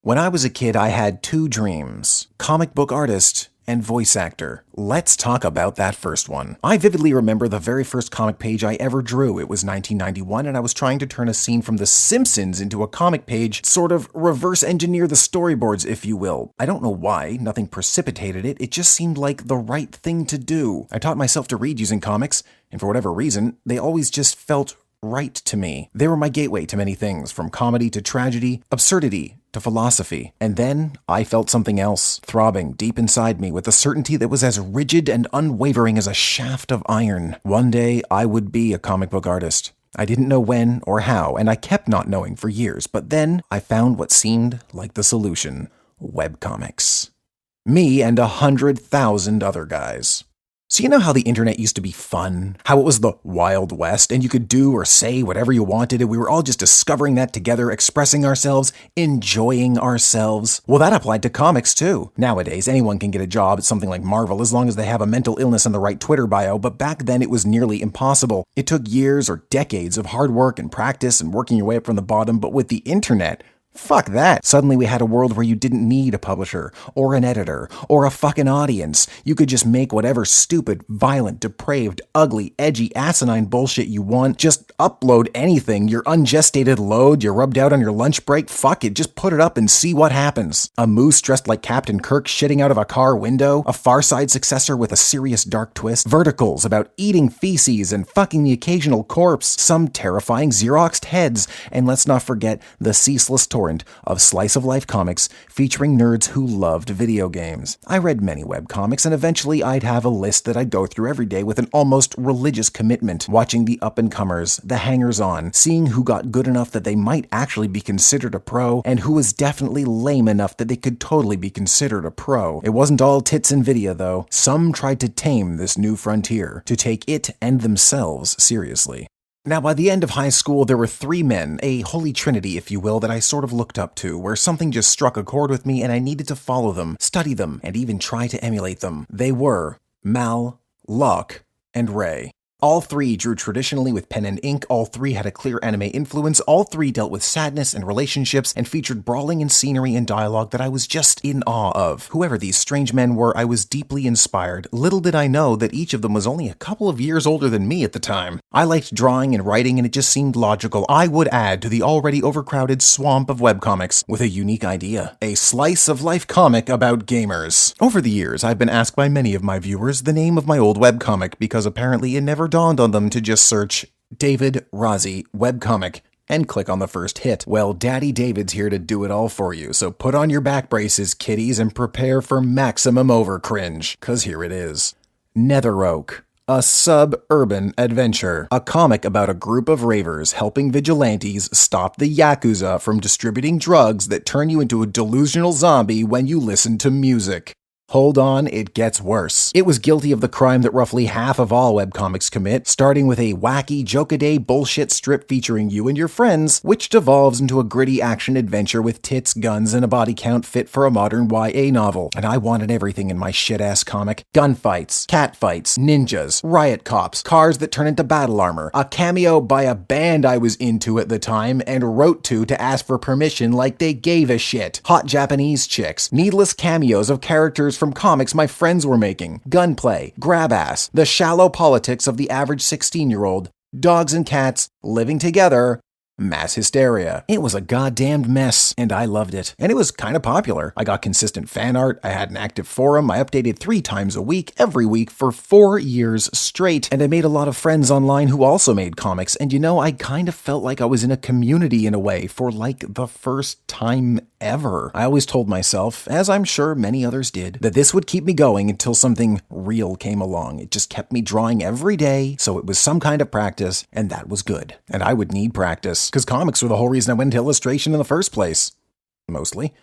When I was a kid, I had two dreams: comic book artist and voice actor. Let's talk about that first one. I vividly remember the very first comic page I ever drew. It was 1991, and I was trying to turn a scene from The Simpsons into a comic page, sort of reverse engineer the storyboards, if you will. I don't know why, nothing precipitated it, it just seemed like the right thing to do. I taught myself to read using comics, and for whatever reason, they always just felt right to me. They were my gateway to many things, from comedy to tragedy, absurdity to philosophy. And then I felt something else, throbbing deep inside me with a certainty that was as rigid and unwavering as a shaft of iron. One day I would be a comic book artist. I didn't know when or how, and I kept not knowing for years, but then I found what seemed like the solution: webcomics. Me and 100,000 other guys. So you know how the internet used to be fun? How it was the Wild West, and you could do or say whatever you wanted, and we were all just discovering that together, expressing ourselves, enjoying ourselves? Well, that applied to comics too. Nowadays, anyone can get a job at something like Marvel as long as they have a mental illness in the right Twitter bio, but back then it was nearly impossible. It took years or decades of hard work and practice and working your way up from the bottom, but with the internet, fuck that. Suddenly we had a world where you didn't need a publisher, or an editor, or a fucking audience. You could just make whatever stupid, violent, depraved, ugly, edgy, asinine bullshit you want. Just upload anything. Your ungestated load, you rubbed out on your lunch break, fuck it, just put it up and see what happens. A moose dressed like Captain Kirk shitting out of a car window, a Far Side successor with a serious dark twist, verticals about eating feces and fucking the occasional corpse, some terrifying Xeroxed heads, and let's not forget the ceaseless torrent of slice-of-life comics featuring nerds who loved video games. I read many webcomics, and eventually I'd have a list that I'd go through every day with an almost religious commitment, watching the up-and-comers, the hangers-on, seeing who got good enough that they might actually be considered a pro, and who was definitely lame enough that they could totally be considered a pro. It wasn't all tits and video, though. Some tried to tame this new frontier, to take it and themselves seriously. Now, by the end of high school, there were three men, a holy trinity, if you will, that I sort of looked up to, where something just struck a chord with me and I needed to follow them, study them, and even try to emulate them. They were Mal, Locke, and Ray. All three drew traditionally with pen and ink, all three had a clear anime influence, all three dealt with sadness and relationships, and featured brawling and scenery and dialogue that I was just in awe of. Whoever these strange men were, I was deeply inspired. Little did I know that each of them was only a couple of years older than me at the time. I liked drawing and writing, and it just seemed logical I would add to the already overcrowded swamp of webcomics with a unique idea: a slice-of-life comic about gamers. Over the years, I've been asked by many of my viewers the name of my old webcomic, because apparently it never dawned on them to just search David Rozzi webcomic and click on the first hit. Well, Daddy David's here to do it all for you, so put on your back braces, kiddies, and prepare for maximum over-cringe, 'cause here it is. Nether Oak. A suburban adventure. A comic about a group of ravers helping vigilantes stop the Yakuza from distributing drugs that turn you into a delusional zombie when you listen to music. Hold on, it gets worse. It was guilty of the crime that roughly half of all webcomics commit, starting with a wacky joke-a-day bullshit strip featuring you and your friends, which devolves into a gritty action-adventure with tits, guns, and a body count fit for a modern YA novel. And I wanted everything in my shit-ass comic. Gunfights, catfights, ninjas, riot cops, cars that turn into battle armor, a cameo by a band I was into at the time and wrote to ask for permission like they gave a shit, hot Japanese chicks, needless cameos of characters from comics my friends were making, gunplay, grab-ass, the shallow politics of the average 16-year-old, dogs and cats living together, mass hysteria. It was a goddamned mess, and I loved it. And it was kind of popular. I got consistent fan art, I had an active forum, I updated 3 times a week, every week for 4 years straight, and I made a lot of friends online who also made comics, and you know, I kind of felt like I was in a community in a way for like the first time ever. I always told myself, as I'm sure many others did, that this would keep me going until something real came along. It just kept me drawing every day, so it was some kind of practice, and that was good. And I would need practice, because comics were the whole reason I went into illustration in the first place. Mostly.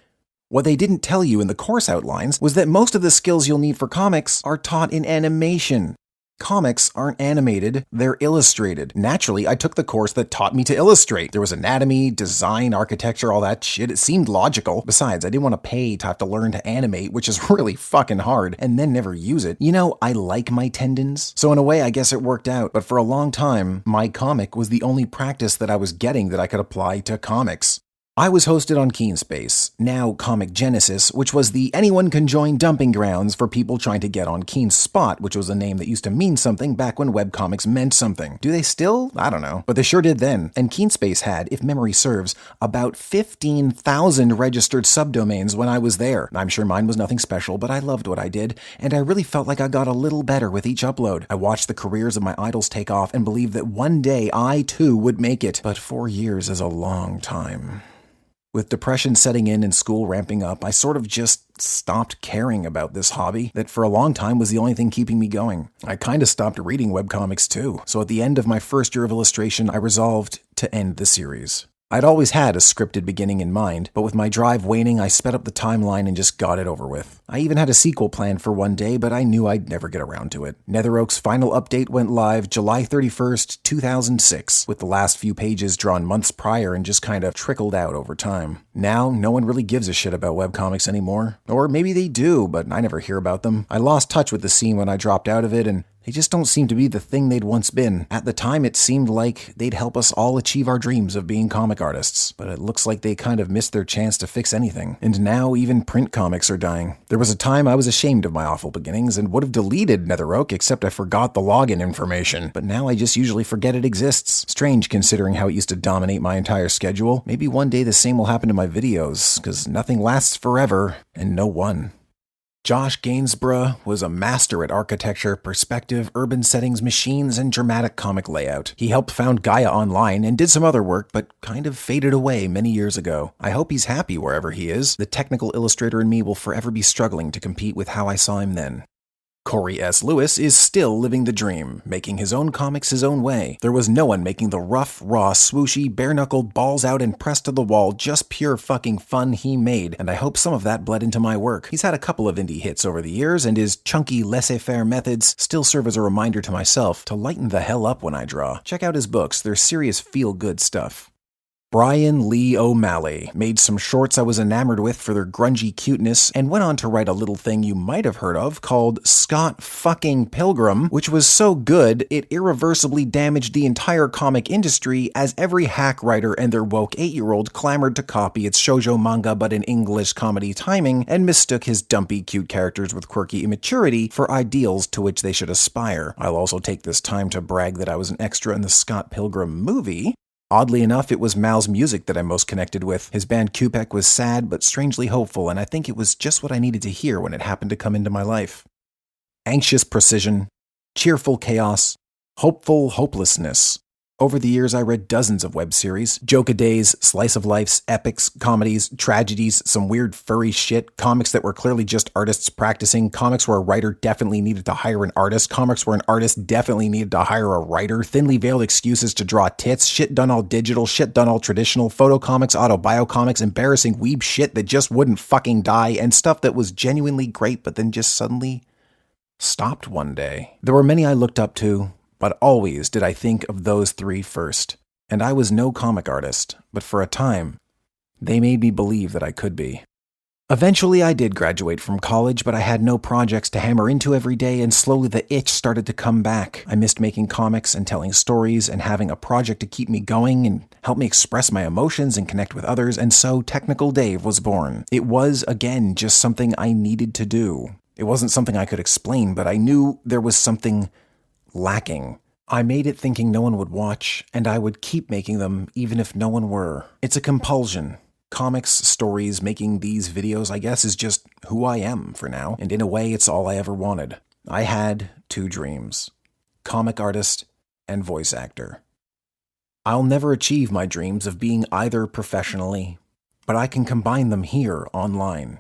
What they didn't tell you in the course outlines was that most of the skills you'll need for comics are taught in animation. Comics aren't animated, they're illustrated. Naturally, I took the course that taught me to illustrate. There was anatomy, design, architecture, all that shit. It seemed logical. Besides, I didn't want to pay to have to learn to animate, which is really fucking hard, and then never use it. You know, I like my tendons, so in a way, I guess it worked out. But for a long time, my comic was the only practice that I was getting that I could apply to comics. I was hosted on Keenspace, now Comic Genesis, which was the anyone can join dumping grounds for people trying to get on Keen's Spot, which was a name that used to mean something back when webcomics meant something. Do they still? I don't know. But they sure did then. And Keenspace had, if memory serves, about 15,000 registered subdomains when I was there. I'm sure mine was nothing special, but I loved what I did, and I really felt like I got a little better with each upload. I watched the careers of my idols take off and believed that one day I too would make it. But 4 years is a long time. With depression setting in and school ramping up, I sort of just stopped caring about this hobby that for a long time was the only thing keeping me going. I kind of stopped reading webcomics too, so at the end of my first year of illustration, I resolved to end the series. I'd always had a scripted beginning in mind, but with my drive waning, I sped up the timeline and just got it over with. I even had a sequel planned for one day, but I knew I'd never get around to it. Nether Oak's final update went live July 31st, 2006, with the last few pages drawn months prior and just kind of trickled out over time. Now, no one really gives a shit about webcomics anymore. Or maybe they do, but I never hear about them. I lost touch with the scene when I dropped out of it, and they just don't seem to be the thing they'd once been. At the time, it seemed like they'd help us all achieve our dreams of being comic artists, but it looks like they kind of missed their chance to fix anything. And now even print comics are dying. There was a time I was ashamed of my awful beginnings and would have deleted Nether Oak except I forgot the login information. But now I just usually forget it exists. Strange considering how it used to dominate my entire schedule. Maybe one day the same will happen to my videos, because nothing lasts forever, and no one. Josh Gainsborough was a master at architecture, perspective, urban settings, machines, and dramatic comic layout. He helped found Gaia Online and did some other work, but kind of faded away many years ago. I hope he's happy wherever he is. The technical illustrator in me will forever be struggling to compete with how I saw him then. Corey S. Lewis is still living the dream, making his own comics his own way. There was no one making the rough, raw, swooshy, bare-knuckled, balls out and pressed to the wall, just pure fucking fun he made, and I hope some of that bled into my work. He's had a couple of indie hits over the years, and his chunky, laissez-faire methods still serve as a reminder to myself to lighten the hell up when I draw. Check out his books, they're serious feel-good stuff. Bryan Lee OMalley made some shorts I was enamored with for their grungy cuteness and went on to write a little thing you might have heard of called Scott fucking Pilgrim, which was so good it irreversibly damaged the entire comic industry as every hack writer and their woke 8-year-old clamored to copy its shoujo manga but in English comedy timing and mistook his dumpy cute characters with quirky immaturity for ideals to which they should aspire. I'll also take this time to brag that I was an extra in the Scott Pilgrim movie. Oddly enough, it was Mal's music that I most connected with. His band Kupek was sad but strangely hopeful, and I think it was just what I needed to hear when it happened to come into my life. Anxious precision, cheerful chaos, hopeful hopelessness. Over the years, I read dozens of web series, joke-a-days, slice-of-lifes, epics, comedies, tragedies, some weird furry shit, comics that were clearly just artists practicing, comics where a writer definitely needed to hire an artist, comics where an artist definitely needed to hire a writer, thinly veiled excuses to draw tits, shit done all digital, shit done all traditional, photo comics, autobio comics, embarrassing weeb shit that just wouldn't fucking die, and stuff that was genuinely great but then just suddenly stopped one day. There were many I looked up to, but always did I think of those three first. And I was no comic artist, but for a time, they made me believe that I could be. Eventually I did graduate from college, but I had no projects to hammer into every day, and slowly the itch started to come back. I missed making comics and telling stories and having a project to keep me going and help me express my emotions and connect with others, and so Technical Dave was born. It was, again, just something I needed to do. It wasn't something I could explain, but I knew there was something lacking. I made it thinking no one would watch, and I would keep making them even if no one were. It's a compulsion. Comics, stories, making these videos, I guess, is just who I am for now, and in a way, it's all I ever wanted. I had two dreams: comic artist and voice actor. I'll never achieve my dreams of being either professionally, but I can combine them here online.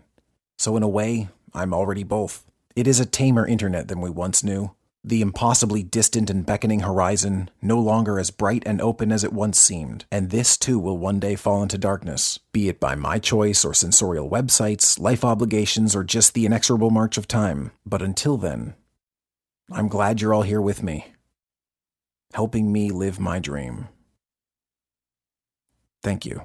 So in a way, I'm already both. It is a tamer internet than we once knew. The impossibly distant and beckoning horizon, no longer as bright and open as it once seemed, and this too will one day fall into darkness, be it by my choice or censorial websites, life obligations, or just the inexorable march of time. But until then, I'm glad you're all here with me, helping me live my dream. Thank you.